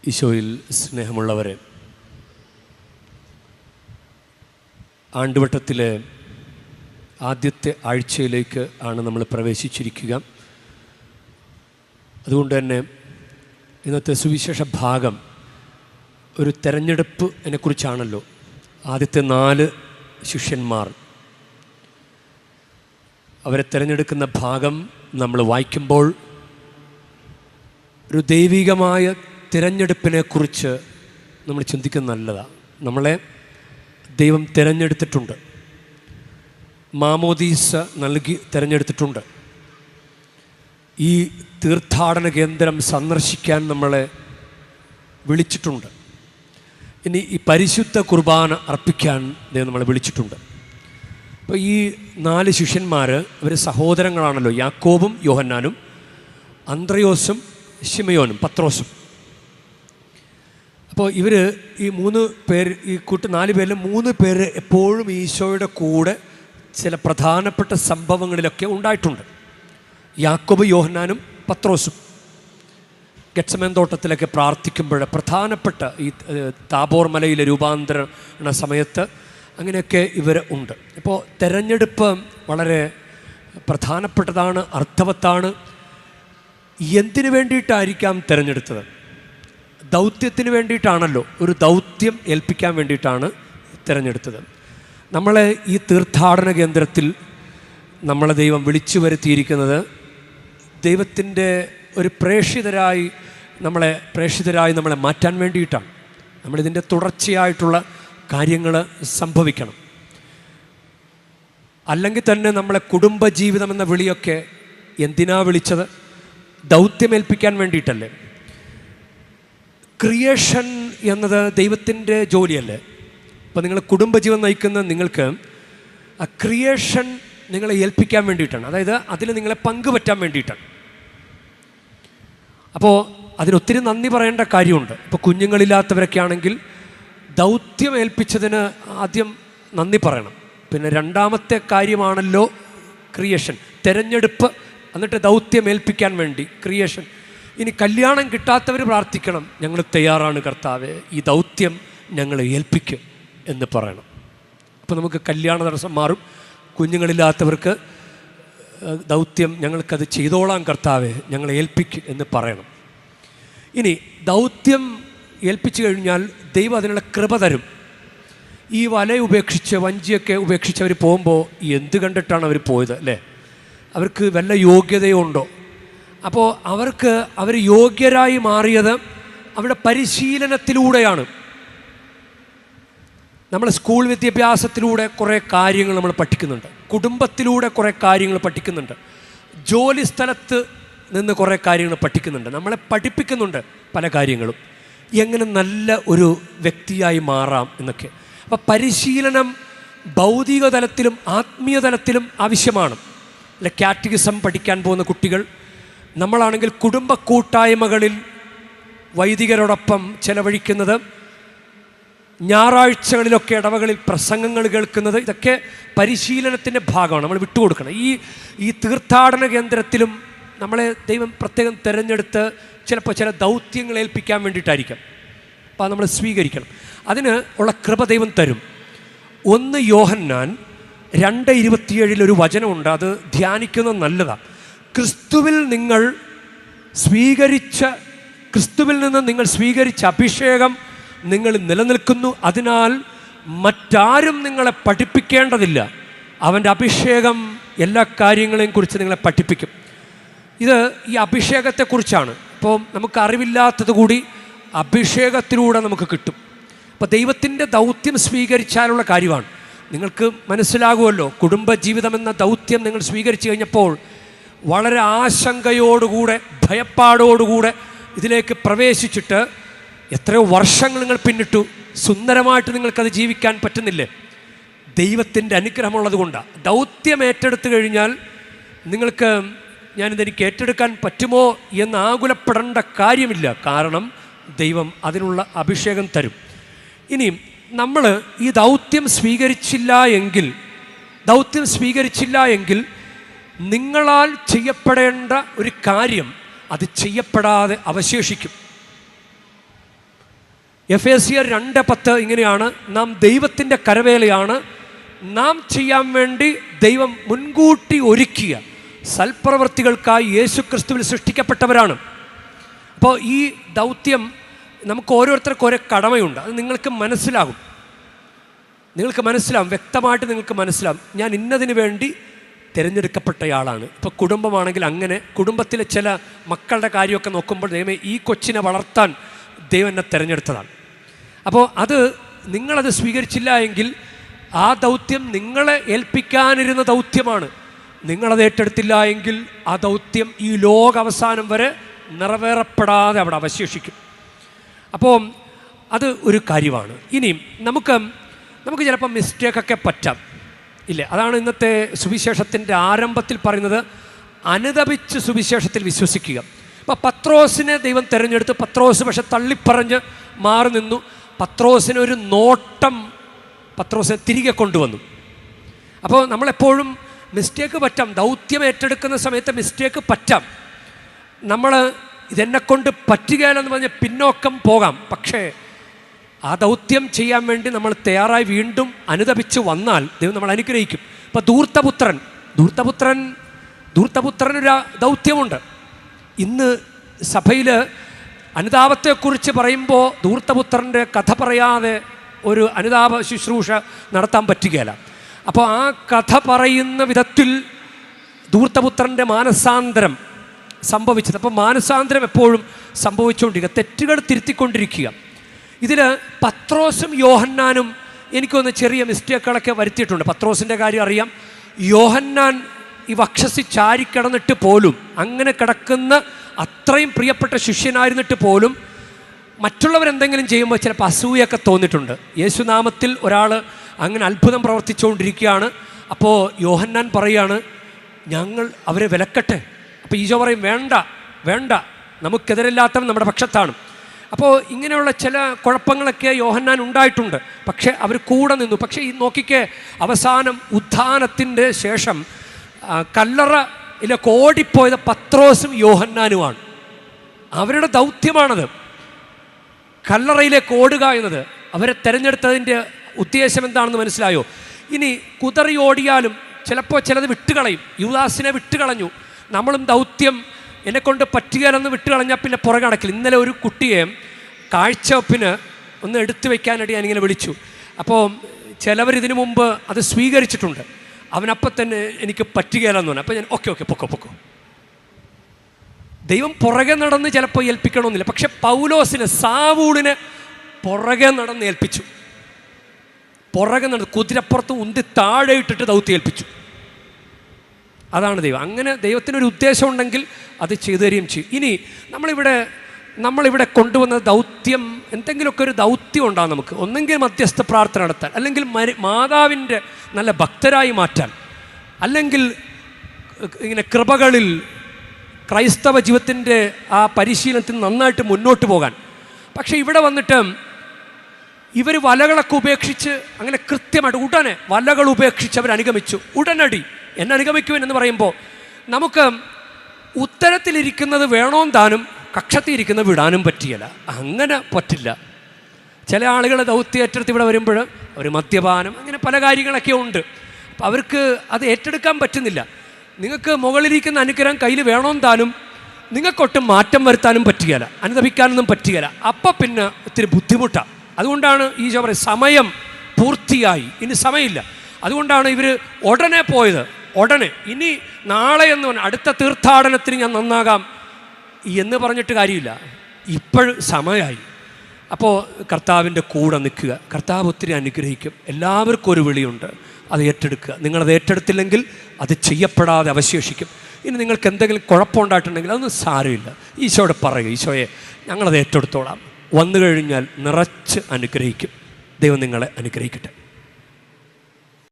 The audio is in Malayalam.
ഈശോയിൽ സ്നേഹമുള്ളവരെ, ആണ്ടുവട്ടത്തിലെ ആദ്യത്തെ ആഴ്ചയിലേക്ക് ആണ് നമ്മൾ പ്രവേശിച്ചിരിക്കുക. അതുകൊണ്ട് തന്നെ ഇന്നത്തെ സുവിശേഷ ഭാഗം ഒരു തെരഞ്ഞെടുപ്പിനെക്കുറിച്ചാണല്ലോ. ആദ്യത്തെ 4 ശിഷ്യന്മാർ, അവരെ തിരഞ്ഞെടുക്കുന്ന ഭാഗം നമ്മൾ വായിക്കുമ്പോൾ ഒരു ദൈവികമായ തിരഞ്ഞെടുപ്പിനെക്കുറിച്ച് നമ്മൾ ചിന്തിക്കുന്നത് നല്ലതാണ്. നമ്മളെ ദൈവം തിരഞ്ഞെടുത്തിട്ടുണ്ട്, മാമോദീസ നൽകി തിരഞ്ഞെടുത്തിട്ടുണ്ട്. ഈ തീർത്ഥാടന കേന്ദ്രം സന്ദർശിക്കാൻ നമ്മളെ വിളിച്ചിട്ടുണ്ട്. ഇനി ഈ പരിശുദ്ധ കുർബാന അർപ്പിക്കാൻ ദൈവം നമ്മളെ വിളിച്ചിട്ടുണ്ട്. അപ്പോൾ ഈ 4 ശിഷ്യന്മാർ അവർ സഹോദരങ്ങളാണല്ലോ, യാക്കോബും യോഹന്നാനും, അന്ത്രയോസും ശിമയോനും പത്രോസും. അപ്പോൾ ഇവർ ഈ 3 പേര്, ഈ 4 പേരിൽ 3 പേര് എപ്പോഴും ഈശോയുടെ കൂടെ ചില പ്രധാനപ്പെട്ട സംഭവങ്ങളിലൊക്കെ ഉണ്ടായിട്ടുണ്ട്. യാക്കോബ്, യോഹന്നാനും പത്രോസും ഗെത്സമേൻ തോട്ടത്തിലൊക്കെ പ്രാർത്ഥിക്കുമ്പോൾ പ്രധാനപ്പെട്ട ഈ താബോർ മലയിലെ രൂപാന്തരണ സമയത്ത് അങ്ങനെയൊക്കെ ഇവർ ഉണ്ട്. ഇപ്പോൾ തെരഞ്ഞെടുപ്പ് വളരെ പ്രധാനപ്പെട്ടതാണ്, അർത്ഥവത്താണ്. എന്തിനു വേണ്ടിയിട്ടായിരിക്കാം തിരഞ്ഞെടുത്തത്? ദൗത്യത്തിന് വേണ്ടിയിട്ടാണല്ലോ. ഒരു ദൗത്യം ഏൽപ്പിക്കാൻ വേണ്ടിയിട്ടാണ് തിരഞ്ഞെടുത്തത്. നമ്മളെ ഈ തീർത്ഥാടന കേന്ദ്രത്തിൽ നമ്മളെ ദൈവം വിളിച്ചു വരുത്തിയിരിക്കുന്നത് ദൈവത്തിൻ്റെ ഒരു പ്രേക്ഷിതരായി നമ്മളെ മാറ്റാൻ വേണ്ടിയിട്ടാണ്. നമ്മളിതിൻ്റെ തുടർച്ചയായിട്ടുള്ള കാര്യങ്ങൾ സംഭവിക്കണം. അല്ലെങ്കിൽ തന്നെ നമ്മളെ കുടുംബജീവിതം എന്ന വിളിയൊക്കെ എന്തിനാ വിളിച്ചത്? ദൗത്യമേൽപ്പിക്കാൻ വേണ്ടിയിട്ടല്ലേ. ക്രിയേഷൻ എന്നത് ദൈവത്തിൻ്റെ ജോലിയല്ലേ. അപ്പോൾ നിങ്ങൾ കുടുംബജീവൻ നയിക്കുന്ന നിങ്ങൾക്ക് ആ ക്രിയേഷൻ നിങ്ങളെ ഏൽപ്പിക്കാൻ വേണ്ടിയിട്ടാണ്. അതായത് അതിൽ നിങ്ങളെ പങ്കുപറ്റാൻ വേണ്ടിയിട്ടാണ്. അപ്പോൾ അതിനൊത്തിരി നന്ദി പറയേണ്ട കാര്യമുണ്ട്. ഇപ്പോൾ കുഞ്ഞുങ്ങളില്ലാത്തവരൊക്കെ ആണെങ്കിൽ ദൗത്യം ഏൽപ്പിച്ചതിന് ആദ്യം നന്ദി പറയണം. പിന്നെ രണ്ടാമത്തെ കാര്യമാണല്ലോ ക്രിയേഷൻ, തിരഞ്ഞെടുപ്പ്, എന്നിട്ട് ദൗത്യം ഏൽപ്പിക്കാൻ വേണ്ടി ക്രിയേഷൻ. ഇനി കല്യാണം കിട്ടാത്തവർ പ്രാർത്ഥിക്കണം, ഞങ്ങൾ തയ്യാറാണ് കർത്താവേ, ഈ ദൗത്യം ഞങ്ങളെ ഏൽപ്പിക്കും എന്ന് പറയണം. അപ്പോൾ നമുക്ക് കല്യാണ തടസ്സം മാറും. കുഞ്ഞുങ്ങളില്ലാത്തവർക്ക് ദൗത്യം ഞങ്ങൾക്കത് ചെയ്തോളാം കർത്താവേ, ഞങ്ങളെ ഏൽപ്പിക്കും എന്ന് പറയണം. ഇനി ദൗത്യം ഏൽപ്പിച്ചു കഴിഞ്ഞാൽ ദൈവം അതിനുള്ള കൃപ തരും. ഈ വല ഉപേക്ഷിച്ച്, വഞ്ചിയൊക്കെ ഉപേക്ഷിച്ച് അവർ പോകുമ്പോൾ എന്ത് കണ്ടിട്ടാണ് അവർ പോയത് അല്ലേ? അവർക്ക് വല്ല യോഗ്യതയുണ്ടോ? അപ്പോൾ അവർ യോഗ്യരായി മാറിയത് അവരുടെ പരിശീലനത്തിലൂടെയാണ്. നമ്മൾ സ്കൂൾ വിദ്യാഭ്യാസത്തിലൂടെ കുറേ കാര്യങ്ങൾ നമ്മൾ പഠിക്കുന്നുണ്ട്, കുടുംബത്തിലൂടെ കുറേ കാര്യങ്ങൾ പഠിക്കുന്നുണ്ട്, ജോലി സ്ഥലത്ത് നിന്ന് കുറേ കാര്യങ്ങൾ പഠിക്കുന്നുണ്ട്. നമ്മളെ പഠിപ്പിക്കുന്നുണ്ട് പല കാര്യങ്ങളും, എങ്ങനെ നല്ല ഒരു വ്യക്തിയായി മാറാം എന്നൊക്കെ. അപ്പോൾ പരിശീലനം ഭൗതിക തലത്തിലും ആത്മീയ തലത്തിലും ആവശ്യമാണ്. അല്ലെ, കാറ്റഗിസം പഠിക്കാൻ പോകുന്ന കുട്ടികൾ, നമ്മളാണെങ്കിൽ കുടുംബ കൂട്ടായ്മകളിൽ വൈദികരോടൊപ്പം ചെലവഴിക്കുന്നത്, ഞായറാഴ്ചകളിലൊക്കെ ഇടവകളിൽ പ്രസംഗങ്ങൾ കേൾക്കുന്നത്, ഇതൊക്കെ പരിശീലനത്തിൻ്റെ ഭാഗമാണ്. നമ്മൾ വിട്ടുകൊടുക്കണം. ഈ തീർത്ഥാടന കേന്ദ്രത്തിലും നമ്മളെ ദൈവം പ്രത്യേകം തിരഞ്ഞെടുത്ത് ചിലപ്പോൾ ചില ദൗത്യങ്ങൾ ഏൽപ്പിക്കാൻ വേണ്ടിയിട്ടായിരിക്കാം. അപ്പോൾ അത് നമ്മൾ സ്വീകരിക്കണം. അതിന് ഉള്ള കൃപ ദൈവം തരും. 1 യോഹന്നാൻ 2:27 ഒരു വചനമുണ്ട്, അത് ധ്യാനിക്കുന്നത് നല്ലതാണ്. ക്രിസ്തുവിൽ നിന്ന് നിങ്ങൾ സ്വീകരിച്ച അഭിഷേകം നിങ്ങൾ നിലനിൽക്കുന്നു, അതിനാൽ മറ്റാരും നിങ്ങളെ പഠിപ്പിക്കേണ്ടതില്ല. അവൻ്റെ അഭിഷേകം എല്ലാ കാര്യങ്ങളെയും കുറിച്ച് നിങ്ങളെ പഠിപ്പിക്കും. ഇത് ഈ അഭിഷേകത്തെക്കുറിച്ചാണ്. ഇപ്പോൾ നമുക്ക് അറിവില്ലാത്തത് കൂടി അഭിഷേകത്തിലൂടെ നമുക്ക് കിട്ടും. അപ്പോൾ ദൈവത്തിൻ്റെ ദൗത്യം സ്വീകരിച്ചാലുള്ള കാര്യമാണ്. നിങ്ങൾക്ക് മനസ്സിലാകുമല്ലോ, കുടുംബജീവിതം എന്ന ദൗത്യം നിങ്ങൾ സ്വീകരിച്ചു കഴിഞ്ഞപ്പോൾ വളരെ ആശങ്കയോടുകൂടെ, ഭയപ്പാടോടുകൂടെ ഇതിലേക്ക് പ്രവേശിച്ചിട്ട് എത്രയോ വർഷങ്ങൾ നിങ്ങൾ പിന്നിട്ടു. സുന്ദരമായിട്ട് നിങ്ങൾക്കത് ജീവിക്കാൻ പറ്റുന്നില്ലേ? ദൈവത്തിൻ്റെ അനുഗ്രഹമുള്ളത് കൊണ്ടാണ്. ദൗത്യം ഏറ്റെടുത്തു കഴിഞ്ഞാൽ നിങ്ങൾക്ക് ഞാനിതെനിക്ക് ഏറ്റെടുക്കാൻ പറ്റുമോ എന്ന് ആകുലപ്പെടേണ്ട കാര്യമില്ല. കാരണം ദൈവം അതിനുള്ള അഭിഷേകം തരും. ഇനിയും നമ്മൾ ഈ ദൗത്യം സ്വീകരിച്ചില്ല എങ്കിൽ നിങ്ങളാൽ ചെയ്യപ്പെടേണ്ട ഒരു കാര്യം അത് ചെയ്യപ്പെടാതെ അവശേഷിക്കും. എഫേസ്യർ 2:10 ഇങ്ങനെയാണ്: നാം ദൈവത്തിൻ്റെ കരവേലയാണ്, നാം ചെയ്യാൻ വേണ്ടി ദൈവം മുൻകൂട്ടി ഒരുക്കിയ സൽപ്രവൃത്തികൾക്കായി യേശുക്രിസ്തുവിൽ സൃഷ്ടിക്കപ്പെട്ടവരാണ്. അപ്പോൾ ഈ ദൗത്യം നമുക്ക് ഓരോരുത്തർക്കും ഓരോ കടമയുണ്ട്. അത് നിങ്ങൾക്ക് മനസ്സിലാകും, വ്യക്തമായിട്ട് നിങ്ങൾക്ക് മനസ്സിലാകും. ഞാൻ ഇന്നതിന് വേണ്ടി തിരഞ്ഞെടുക്കപ്പെട്ടയാളാണ്. ഇപ്പോൾ കുടുംബമാണെങ്കിൽ അങ്ങനെ, കുടുംബത്തിലെ ചില മക്കളുടെ കാര്യമൊക്കെ നോക്കുമ്പോൾ ദൈവമേ ഈ കൊച്ചിനെ വളർത്താൻ ദൈവം എന്നെ തിരഞ്ഞെടുത്തതാണ്. അപ്പോൾ അത് നിങ്ങളത് സ്വീകരിച്ചില്ല എങ്കിൽ ആ ദൗത്യം നിങ്ങളെ ഏൽപ്പിക്കാനിരുന്ന ദൗത്യമാണ്. നിങ്ങളത് ഏറ്റെടുത്തില്ല എങ്കിൽ ആ ദൗത്യം ഈ ലോകാവസാനം വരെ നിറവേറപ്പെടാതെ അവിടെ അവശേഷിക്കും. അപ്പോൾ അത് ഒരു കാര്യമാണ്. ഇനിയും നമുക്ക് ചിലപ്പോൾ മിസ്റ്റേക്കൊക്കെ പറ്റാം, ഇല്ലേ? അതാണ് ഇന്നത്തെ സുവിശേഷത്തിൻ്റെ ആരംഭത്തിൽ പറയുന്നത്, അനുതപിച്ച് സുവിശേഷത്തിൽ വിശ്വസിക്കുക. അപ്പോൾ പത്രോസിനെ ദൈവം തിരഞ്ഞെടുത്ത്, പത്രോസ് പക്ഷെ തള്ളിപ്പറഞ്ഞ് മാറി നിന്നു. പത്രോസിനൊരു നോട്ടം പത്രോസിനെ തിരികെ കൊണ്ടുവന്നു. അപ്പോൾ നമ്മളെപ്പോഴും മിസ്റ്റേക്ക് പറ്റാം, ദൗത്യം ഏറ്റെടുക്കുന്ന സമയത്ത് മിസ്റ്റേക്ക് പറ്റാം. നമ്മൾ ഇതെന്നെക്കൊണ്ട് പറ്റുകയില്ലെന്ന് പറഞ്ഞ് പിന്നോക്കം പോകാം. പക്ഷേ ആ ദൗത്യം ചെയ്യാൻ വേണ്ടി നമ്മൾ തയ്യാറായി വീണ്ടും അനുതപിച്ച് വന്നാൽ ദൈവം നമ്മൾ അനുഗ്രഹിക്കും. ഇപ്പോൾ ധൂർത്തപുത്രനൊരു ദൗത്യമുണ്ട്. ഇന്ന് സഭയിൽ അനുതാപത്തെക്കുറിച്ച് പറയുമ്പോൾ ധൂർത്തപുത്രൻ്റെ കഥ പറയാതെ ഒരു അനുതാപ ശുശ്രൂഷ നടത്താൻ പറ്റുകയില്ല. അപ്പോൾ ആ കഥ പറയുന്ന വിധത്തിൽ ധൂർത്തപുത്രൻ്റെ മാനസാന്തരം സംഭവിച്ചത്. അപ്പോൾ മാനസാന്തരം എപ്പോഴും സംഭവിച്ചുകൊണ്ടിരിക്കുക, തെറ്റുകൾ തിരുത്തിക്കൊണ്ടിരിക്കുക. ഇതിൽ പത്രോസും യോഹന്നാനും എനിക്കൊന്ന് ചെറിയ മിസ്റ്റേക്കുകളൊക്കെ വരുത്തിയിട്ടുണ്ട്. പത്രോസിൻ്റെ കാര്യം അറിയാം. യോഹന്നാൻ ഈ വക്ഷസി ചാരിക്കിടന്നിട്ട് പോലും, അങ്ങനെ കിടക്കുന്ന അത്രയും പ്രിയപ്പെട്ട ശിഷ്യനായിരുന്നിട്ട് പോലും മറ്റുള്ളവരെന്തെങ്കിലും ചെയ്യുമ്പോൾ ചിലപ്പോൾ അസൂയൊക്കെ തോന്നിയിട്ടുണ്ട്. യേശുനാമത്തിൽ ഒരാൾ അങ്ങനെ അത്ഭുതം പ്രവർത്തിച്ചുകൊണ്ടിരിക്കുകയാണ്. അപ്പോൾ യോഹന്നാൻ പറയുകയാണ്, ഞങ്ങൾ അവരെ വിലക്കട്ടെ. അപ്പോൾ ഈശോ പറയും, വേണ്ട, നമുക്കെതിരില്ലാത്തവൻ നമ്മുടെ പക്ഷത്താണ്. അപ്പോൾ ഇങ്ങനെയുള്ള ചില കുഴപ്പങ്ങളൊക്കെ യോഹന്നാൻ ഉണ്ടായിട്ടുണ്ട്. പക്ഷേ അവർ കൂടെ നിന്നു. പക്ഷേ ഈ നോക്കിക്കേ, അവസാനം ഉത്ഥാനത്തിൻ്റെ ശേഷം കല്ലറയിലേക്ക് ഓടിപ്പോയത് പത്രോസും യോഹന്നാനുമാണ്. അവരുടെ ദൗത്യമാണത്, കല്ലറയിലേക്ക് ഓടുക എന്നത്. അവരെ തിരഞ്ഞെടുത്തതിൻ്റെ ഉദ്ദേശം എന്താണെന്ന് മനസ്സിലായോ? ഇനി കുതറി ഓടിയാലും ചിലപ്പോൾ ചിലത് വിട്ടുകളയും. യൂദാസിനെ വിട്ടുകളഞ്ഞു. നമ്മളും ദൗത്യം എന്നെക്കൊണ്ട് പറ്റുകയില്ലെന്ന് വിട്ടുകളഞ്ഞാൽ പിന്നെ പുറകെ നടക്കില്ല. ഇന്നലെ ഒരു കുട്ടിയെ കാഴ്ചവെപ്പിന് ഒന്ന് എടുത്തു വയ്ക്കാനായിട്ട് ഞാനിങ്ങനെ വിളിച്ചു. അപ്പോൾ ചിലവരിതിനു മുമ്പ് അത് സ്വീകരിച്ചിട്ടുണ്ട്. അവനപ്പം തന്നെ എനിക്ക് പറ്റുകയില്ലെന്ന് പറഞ്ഞു. അപ്പോൾ ഞാൻ ഓക്കെ പൊക്കോ. ദൈവം പുറകെ നടന്ന് ചിലപ്പോൾ ഏൽപ്പിക്കണമെന്നില്ല. പക്ഷെ പൗലോസിനെ, സാവൂളിനെ പുറകെ നടന്ന് ഏൽപ്പിച്ചു. പുറകെ നടന്ന് കുതിരപ്പുറത്ത് ഉന്തി താഴെ ഇട്ടിട്ട് ദൗത്യം ഏൽപ്പിച്ചു. അതാണ് ദൈവം. അങ്ങനെ ദൈവത്തിനൊരു ഉദ്ദേശം ഉണ്ടെങ്കിൽ അത് ചെയ്തു തരികയും ചെയ്യും. ഇനി നമ്മളിവിടെ കൊണ്ടുവന്ന ദൗത്യം, എന്തെങ്കിലുമൊക്കെ ഒരു ദൗത്യം ഉണ്ടാകും നമുക്ക്. ഒന്നെങ്കിൽ മധ്യസ്ഥ പ്രാർത്ഥന നടത്താൻ, അല്ലെങ്കിൽ മാതാവിൻ്റെ നല്ല ഭക്തരായി മാറ്റാൻ, അല്ലെങ്കിൽ ഇങ്ങനെ കൃപകളിൽ ക്രൈസ്തവ ജീവിതത്തിൻ്റെ ആ പരിശീലനത്തിൽ നന്നായിട്ട് മുന്നോട്ട് പോകാൻ. പക്ഷേ ഇവിടെ വന്നിട്ട് ഇവർ വലകളൊക്കെ ഉപേക്ഷിച്ച് അങ്ങനെ കൃത്യമായിട്ട് ഉടനെ വലകൾ ഉപേക്ഷിച്ച് അവർ അനുഗമിച്ചു. ഉടനടി എന്നെ അനുഗമിക്കുവാൻ എന്ന് പറയുമ്പോൾ നമുക്ക് ഉത്തരത്തിലിരിക്കുന്നത് വേണോം താനും കക്ഷത്തിയിരിക്കുന്നത് വിടാനും പറ്റിയല്ല. അങ്ങനെ പറ്റില്ല. ചില ആളുകൾ ദൗത്യം ഏറ്റെടുത്ത് ഇവിടെ വരുമ്പോൾ അവർ മദ്യപാനം, അങ്ങനെ പല കാര്യങ്ങളൊക്കെ ഉണ്ട്. അപ്പം അവർക്ക് അത് ഏറ്റെടുക്കാൻ പറ്റുന്നില്ല. നിങ്ങൾക്ക് മുകളിലിരിക്കുന്ന അനുഗ്രഹം കയ്യിൽ വേണോം താനും നിങ്ങൾക്കൊട്ടും മാറ്റം വരുത്താനും പറ്റുകയില്ല, അനുദപിക്കാനൊന്നും പറ്റുകയില്ല. അപ്പം പിന്നെ ഒത്തിരി ബുദ്ധിമുട്ടാണ്. അതുകൊണ്ടാണ് ഈശോ പറയും, സമയം പൂർത്തിയായി, ഇനി സമയമില്ല. അതുകൊണ്ടാണ് ഇവർ ഉടനെ പോയത്. ഉടനെ, ഇനി നാളെ എന്ന് പറഞ്ഞാൽ അടുത്ത തീർത്ഥാടനത്തിന് ഞാൻ നന്നാകാം എന്ന് പറഞ്ഞിട്ട് കാര്യമില്ല. ഇപ്പോഴും സമയമായി. അപ്പോൾ കർത്താവിൻ്റെ കൂടെ നിൽക്കുക. കർത്താവ് ഒത്തിരി അനുഗ്രഹിക്കും. എല്ലാവർക്കും ഒരു വിളിയുണ്ട്, അത് ഏറ്റെടുക്കുക. നിങ്ങളത് ഏറ്റെടുത്തില്ലെങ്കിൽ അത് ചെയ്യപ്പെടാതെ അവശേഷിക്കും. ഇനി നിങ്ങൾക്ക് എന്തെങ്കിലും കുഴപ്പമുണ്ടായിട്ടുണ്ടെങ്കിൽ അതൊന്നും സാരമില്ല. ഈശോയോട് പറയുക, ഈശോയെ ഞങ്ങളത് ഏറ്റെടുത്തോളാം. വന്നു കഴിഞ്ഞാൽ നിറച്ച് അനുഗ്രഹിക്കും. ദൈവം നിങ്ങളെ അനുഗ്രഹിക്കട്ടെ.